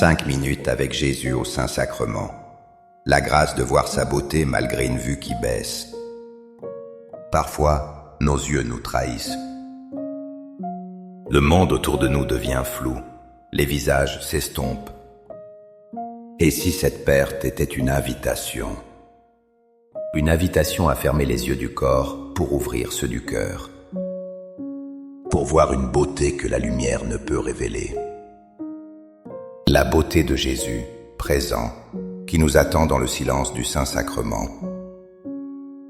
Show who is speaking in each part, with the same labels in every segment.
Speaker 1: 5 minutes avec Jésus au Saint-Sacrement. La grâce de voir sa beauté malgré une vue qui baisse. Parfois, nos yeux nous trahissent. Le monde autour de nous devient flou. Les visages s'estompent. Et si cette perte était une invitation? Une invitation à fermer les yeux du corps pour ouvrir ceux du cœur. Pour voir une beauté que la lumière ne peut révéler. La beauté de Jésus, présent, qui nous attend dans le silence du Saint-Sacrement.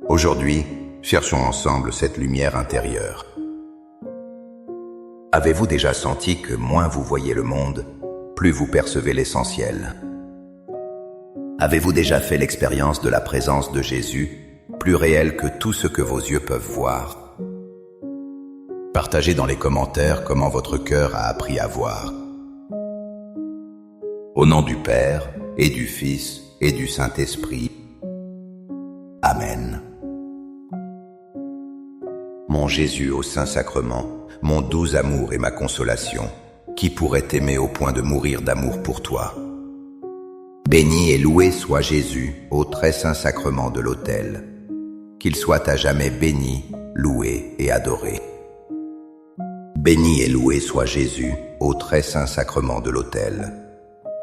Speaker 1: Aujourd'hui, cherchons ensemble cette lumière intérieure. Avez-vous déjà senti que moins vous voyez le monde, plus vous percevez l'essentiel? Avez-vous déjà fait l'expérience de la présence de Jésus, plus réelle que tout ce que vos yeux peuvent voir? Partagez dans les commentaires comment votre cœur a appris à voir. Au nom du Père, et du Fils, et du Saint-Esprit. Amen. Mon Jésus au Saint-Sacrement, mon doux amour et ma consolation, qui pourrait t'aimer au point de mourir d'amour pour toi? Béni et loué soit Jésus au très saint sacrement de l'autel. Qu'il soit à jamais béni, loué et adoré. Béni et loué soit Jésus au très saint sacrement de l'autel.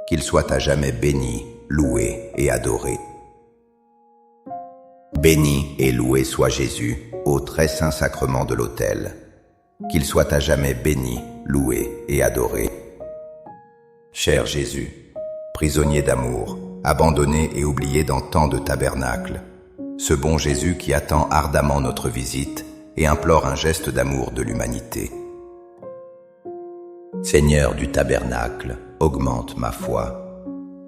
Speaker 1: Qu'il soit à jamais béni, loué et adoré. Béni et loué soit Jésus au très saint sacrement de l'autel. Qu'il soit à jamais béni, loué et adoré. Cher Jésus, prisonnier d'amour, abandonné et oublié dans tant de tabernacles, ce bon Jésus qui attend ardemment notre visite et implore un geste d'amour de l'humanité. Seigneur du tabernacle, augmente ma foi.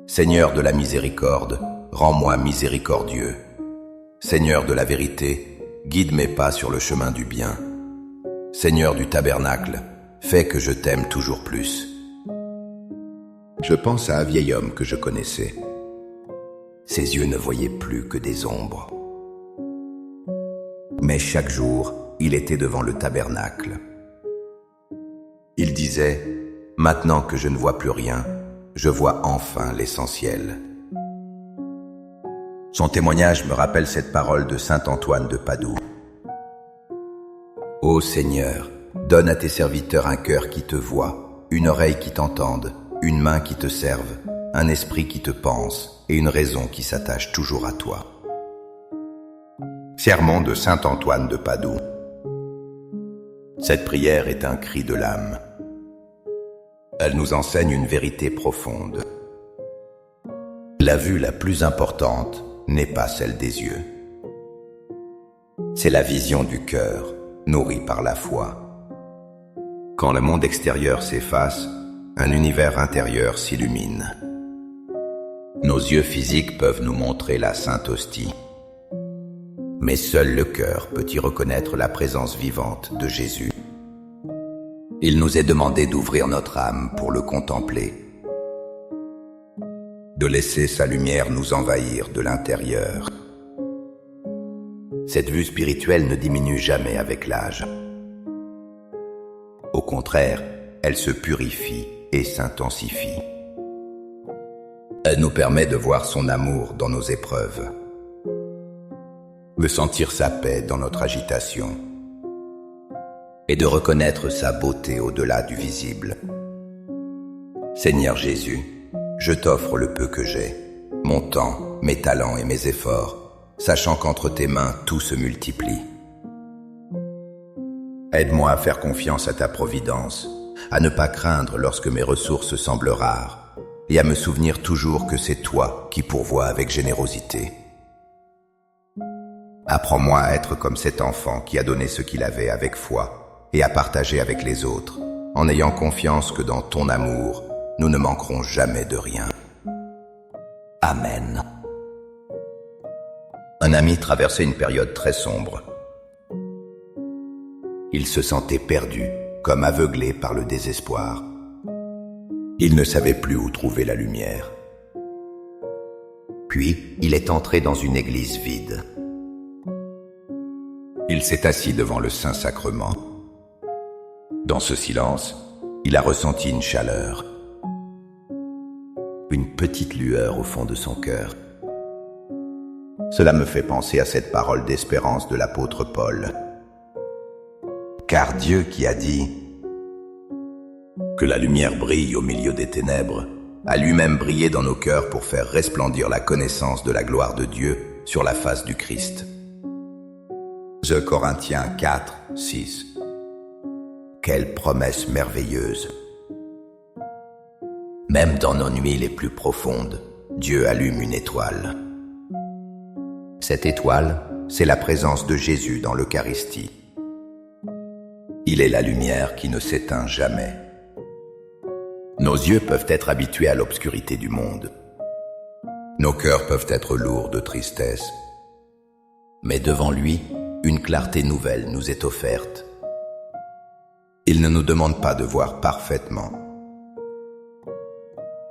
Speaker 1: Seigneur de la miséricorde, rends-moi miséricordieux. Seigneur de la vérité, guide mes pas sur le chemin du bien. Seigneur du tabernacle, fais que je t'aime toujours plus. Je pense à un vieil homme que je connaissais. Ses yeux ne voyaient plus que des ombres. Mais chaque jour, il était devant le tabernacle. Il disait, « Maintenant que je ne vois plus rien, je vois enfin l'essentiel. » Son témoignage me rappelle cette parole de saint Antoine de Padoue. « Ô Seigneur, donne à tes serviteurs un cœur qui te voie, une oreille qui t'entende, une main qui te serve, un esprit qui te pense et une raison qui s'attache toujours à toi. » Sermon de saint Antoine de Padoue. Cette prière est un cri de l'âme. Elle nous enseigne une vérité profonde. La vue la plus importante n'est pas celle des yeux. C'est la vision du cœur, nourrie par la foi. Quand le monde extérieur s'efface, un univers intérieur s'illumine. Nos yeux physiques peuvent nous montrer la sainte hostie. Mais seul le cœur peut y reconnaître la présence vivante de Jésus. Il nous est demandé d'ouvrir notre âme pour le contempler, de laisser sa lumière nous envahir de l'intérieur. Cette vue spirituelle ne diminue jamais avec l'âge. Au contraire, elle se purifie et s'intensifie. Elle nous permet de voir son amour dans nos épreuves, de sentir sa paix dans notre agitation et de reconnaître sa beauté au-delà du visible. Seigneur Jésus, je t'offre le peu que j'ai, mon temps, mes talents et mes efforts, sachant qu'entre tes mains tout se multiplie. Aide-moi à faire confiance à ta providence, à ne pas craindre lorsque mes ressources semblent rares, et à me souvenir toujours que c'est toi qui pourvois avec générosité. Apprends-moi à être comme cet enfant qui a donné ce qu'il avait avec foi et à partager avec les autres, en ayant confiance que dans ton amour, nous ne manquerons jamais de rien. Amen. Un ami traversait une période très sombre. Il se sentait perdu, comme aveuglé par le désespoir. Il ne savait plus où trouver la lumière. Puis, il est entré dans une église vide. Il s'est assis devant le Saint-Sacrement. Dans ce silence, il a ressenti une chaleur. une petite lueur au fond de son cœur. Cela me fait penser à cette parole d'espérance de l'apôtre Paul. Car Dieu qui a dit que la lumière brille au milieu des ténèbres, a lui-même brillé dans nos cœurs pour faire resplendir la connaissance de la gloire de Dieu sur la face du Christ. 2 Corinthiens 4, 6. Quelle promesse merveilleuse! Même dans nos nuits les plus profondes, Dieu allume une étoile. Cette étoile, c'est la présence de Jésus dans l'Eucharistie. Il est la lumière qui ne s'éteint jamais. Nos yeux peuvent être habitués à l'obscurité du monde. Nos cœurs peuvent être lourds de tristesse. Mais devant lui, une clarté nouvelle nous est offerte. Il ne nous demande pas de voir parfaitement.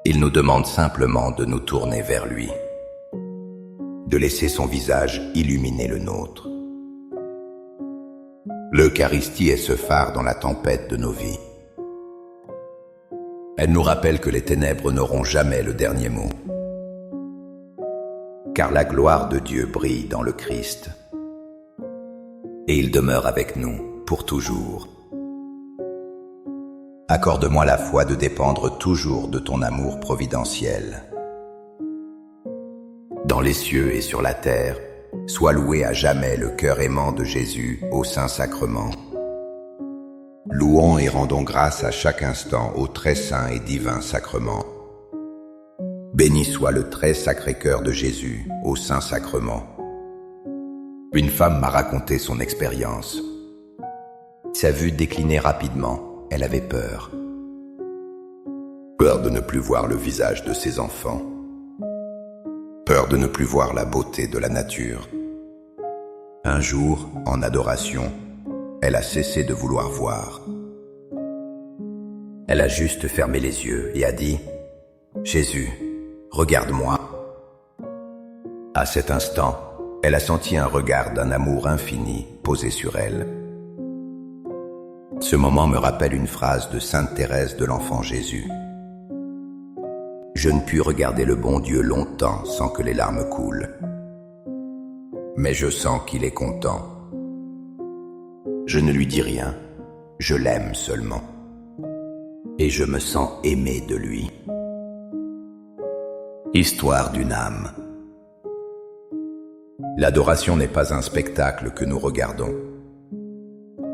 Speaker 1: Il nous demande simplement de nous tourner vers lui, de laisser son visage illuminer le nôtre. L'Eucharistie est ce phare dans la tempête de nos vies. Elle nous rappelle que les ténèbres n'auront jamais le dernier mot, car la gloire de Dieu brille dans le Christ, et il demeure avec nous pour toujours. Accorde-moi la foi de dépendre toujours de ton amour providentiel. Dans les cieux et sur la terre, sois loué à jamais le cœur aimant de Jésus au Saint-Sacrement. Louons et rendons grâce à chaque instant au très saint et divin sacrement. Béni soit le très sacré cœur de Jésus au Saint-Sacrement. Une femme m'a raconté son expérience. Sa vue déclinait rapidement. Elle avait peur. Peur de ne plus voir le visage de ses enfants. Peur de ne plus voir la beauté de la nature. Un jour, en adoration, elle a cessé de vouloir voir. Elle a juste fermé les yeux et a dit « Jésus, regarde-moi ». À cet instant, elle a senti un regard d'un amour infini posé sur elle. Ce moment me rappelle une phrase de Sainte Thérèse de l'Enfant Jésus. Je ne puis regarder le bon Dieu longtemps sans que les larmes coulent. Mais je sens qu'il est content. Je ne lui dis rien, je l'aime seulement. Et je me sens aimé de lui. Histoire d'une âme. L'adoration n'est pas un spectacle que nous regardons.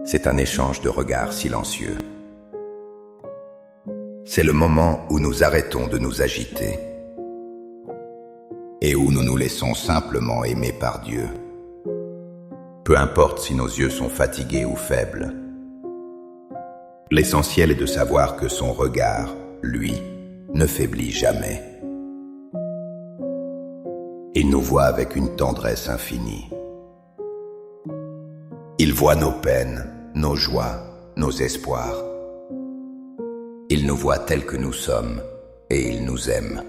Speaker 1: C'est un échange de regards silencieux. C'est le moment où nous arrêtons de nous agiter et où nous nous laissons simplement aimer par Dieu. Peu importe si nos yeux sont fatigués ou faibles. L'essentiel est de savoir que son regard, lui, ne faiblit jamais. Il nous voit avec une tendresse infinie. Il voit nos peines, nos joies, nos espoirs. Il nous voit tels que nous sommes et il nous aime.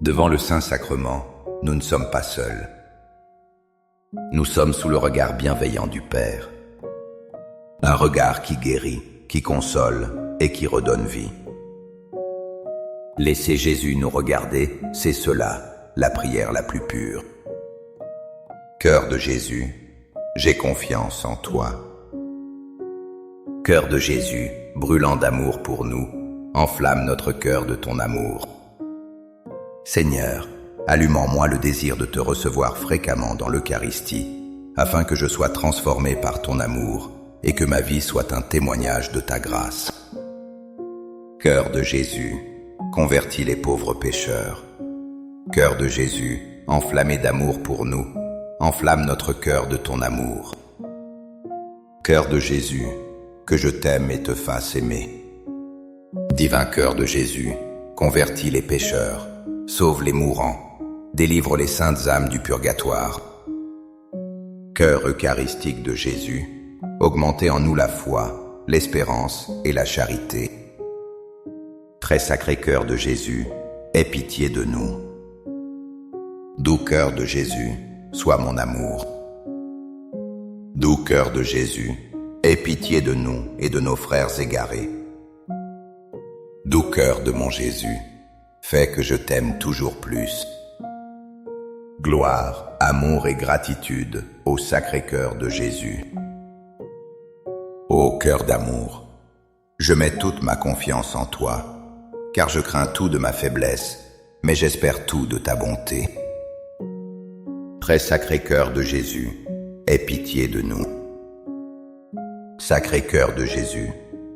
Speaker 1: Devant le Saint-Sacrement, nous ne sommes pas seuls. Nous sommes sous le regard bienveillant du Père. Un regard qui guérit, qui console et qui redonne vie. Laisser Jésus nous regarder, c'est cela, la prière la plus pure. Cœur de Jésus, j'ai confiance en toi. Cœur de Jésus, brûlant d'amour pour nous, enflamme notre cœur de ton amour. Seigneur, allume en moi le désir de te recevoir fréquemment dans l'Eucharistie, afin que je sois transformé par ton amour et que ma vie soit un témoignage de ta grâce. Cœur de Jésus, convertis les pauvres pécheurs. Cœur de Jésus, enflammé d'amour pour nous, enflamme notre cœur de ton amour. Cœur de Jésus, que je t'aime et te fasse aimer. Divin cœur de Jésus, convertis les pécheurs, sauve les mourants, délivre les saintes âmes du purgatoire. Cœur eucharistique de Jésus, augmentez en nous la foi, l'espérance et la charité. Très sacré cœur de Jésus, aie pitié de nous. Doux cœur de Jésus, sois mon amour. Doux cœur de Jésus, aie pitié de nous et de nos frères égarés. Doux cœur de mon Jésus, fais que je t'aime toujours plus. Gloire, amour et gratitude au Sacré-Cœur de Jésus. Ô cœur d'amour, je mets toute ma confiance en toi, car je crains tout de ma faiblesse, mais j'espère tout de ta bonté. Très Sacré-Cœur de Jésus, aie pitié de nous. Sacré-Cœur de Jésus,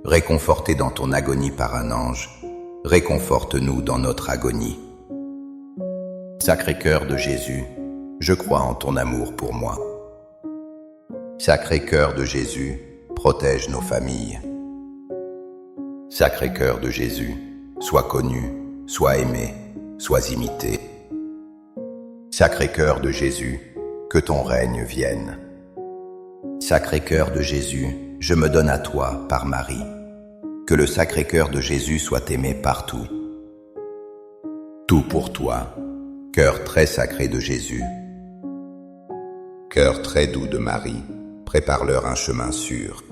Speaker 1: réconforté dans ton agonie par un ange, réconforte-nous dans notre agonie. Sacré-Cœur de Jésus, je crois en ton amour pour moi. Sacré-Cœur de Jésus, protège nos familles. Sacré-Cœur de Jésus, sois connu, sois aimé, sois imité. Sacré-Cœur de Jésus, que ton règne vienne. Sacré-Cœur de Jésus, je me donne à toi par Marie. Que le Sacré-Cœur de Jésus soit aimé partout. Tout pour toi, cœur très sacré de Jésus. Cœur très doux de Marie, prépare-leur un chemin sûr.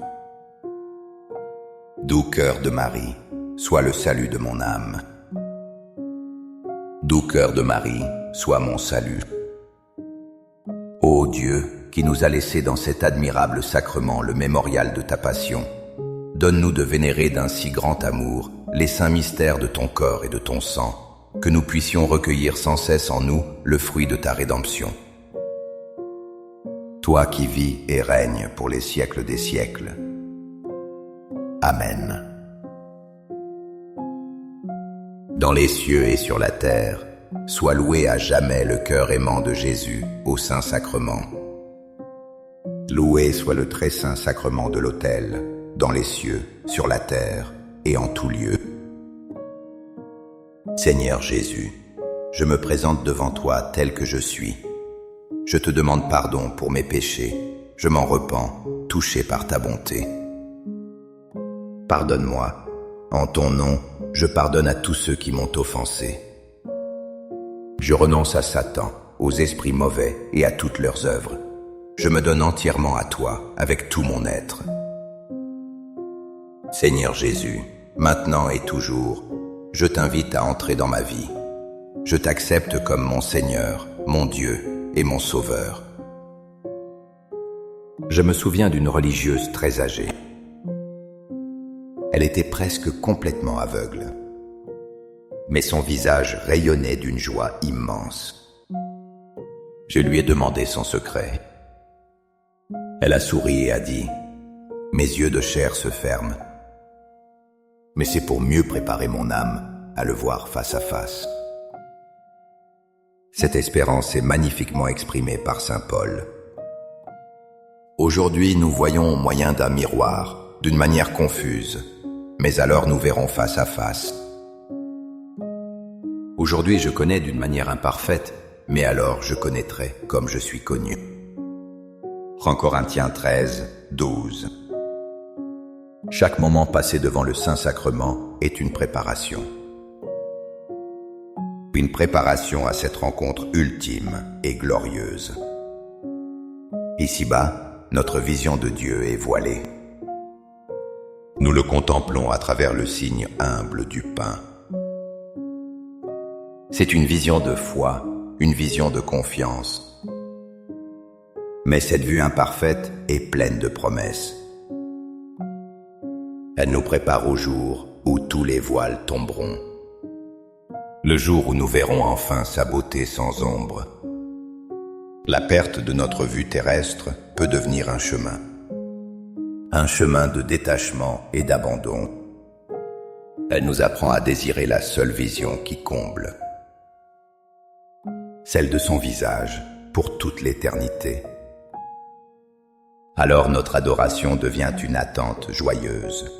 Speaker 1: Doux cœur de Marie, sois le salut de mon âme. Doux cœur de Marie, sois mon salut. Ô Dieu, qui nous a laissé dans cet admirable sacrement le mémorial de ta passion, donne-nous de vénérer d'un si grand amour les saints mystères de ton corps et de ton sang, que nous puissions recueillir sans cesse en nous le fruit de ta rédemption. Toi qui vis et règnes pour les siècles des siècles. Amen. Dans les cieux et sur la terre, soit loué à jamais le cœur aimant de Jésus au Saint-Sacrement. Loué soit le très saint sacrement de l'autel, dans les cieux, sur la terre et en tout lieu. Seigneur Jésus, je me présente devant toi tel que je suis. Je te demande pardon pour mes péchés, je m'en repens, touché par ta bonté. Pardonne-moi, en ton nom, je pardonne à tous ceux qui m'ont offensé. Je renonce à Satan, aux esprits mauvais et à toutes leurs œuvres. Je me donne entièrement à toi, avec tout mon être. Seigneur Jésus, maintenant et toujours, je t'invite à entrer dans ma vie. Je t'accepte comme mon Seigneur, mon Dieu et mon Sauveur. Je me souviens d'une religieuse très âgée. Elle était presque complètement aveugle, mais son visage rayonnait d'une joie immense. Je lui ai demandé son secret. Elle a souri et a dit « Mes yeux de chair se ferment, mais c'est pour mieux préparer mon âme à le voir face à face. » Cette espérance est magnifiquement exprimée par saint Paul. Aujourd'hui, nous voyons au moyen d'un miroir, d'une manière confuse, mais alors nous verrons face à face. Aujourd'hui, je connais d'une manière imparfaite, mais alors je connaîtrai comme je suis connu. 1 Corinthiens 13, 12. Chaque moment passé devant le Saint-Sacrement est une préparation. Une préparation à cette rencontre ultime et glorieuse. Ici-bas, notre vision de Dieu est voilée. Nous le contemplons à travers le signe humble du pain. C'est une vision de foi, une vision de confiance. Mais cette vue imparfaite est pleine de promesses. Elle nous prépare au jour où tous les voiles tomberont. Le jour où nous verrons enfin sa beauté sans ombre. La perte de notre vue terrestre peut devenir un chemin de détachement et d'abandon. Elle nous apprend à désirer la seule vision qui comble, celle de son visage pour toute l'éternité. Alors notre adoration devient une attente joyeuse,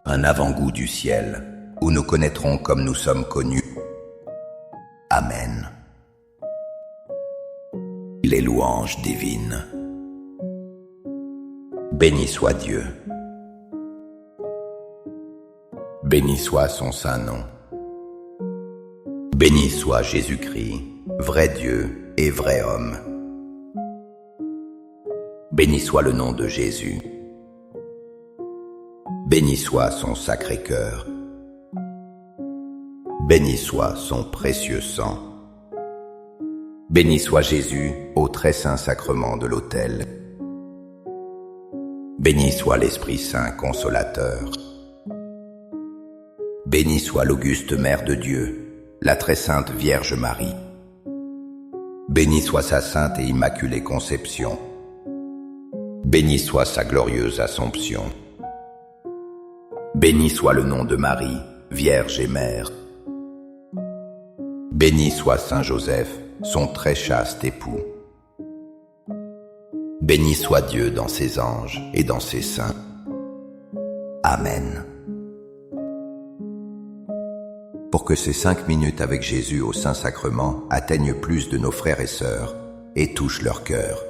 Speaker 1: un avant-goût du ciel où nous connaîtrons comme nous sommes connus. Amen. Les louanges divines. Béni soit Dieu. Béni soit son saint nom. Béni soit Jésus-Christ, vrai Dieu et vrai homme. Béni soit le nom de Jésus. Béni soit son Sacré-Cœur. Béni soit son précieux sang. Béni soit Jésus au très saint sacrement de l'autel. Béni soit l'Esprit Saint consolateur. Béni soit l'auguste Mère de Dieu, la très sainte Vierge Marie. Béni soit sa sainte et immaculée conception. Béni soit sa glorieuse Assomption. Béni soit le nom de Marie, Vierge et Mère. Béni soit Saint Joseph, son très chaste époux. Béni soit Dieu dans ses anges et dans ses saints. Amen. Pour que ces 5 minutes avec Jésus au Saint-Sacrement atteignent plus de nos frères et sœurs et touchent leur cœur,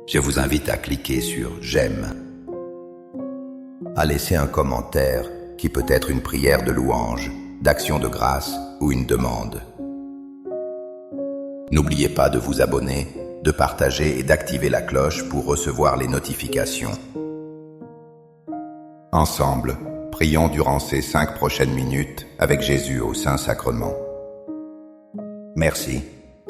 Speaker 1: je vous invite à cliquer sur « J'aime », à laisser un commentaire qui peut être une prière de louange, d'action de grâce ou une demande. N'oubliez pas de vous abonner, de partager et d'activer la cloche pour recevoir les notifications. Ensemble, prions durant ces 5 prochaines minutes avec Jésus au Saint-Sacrement. Merci.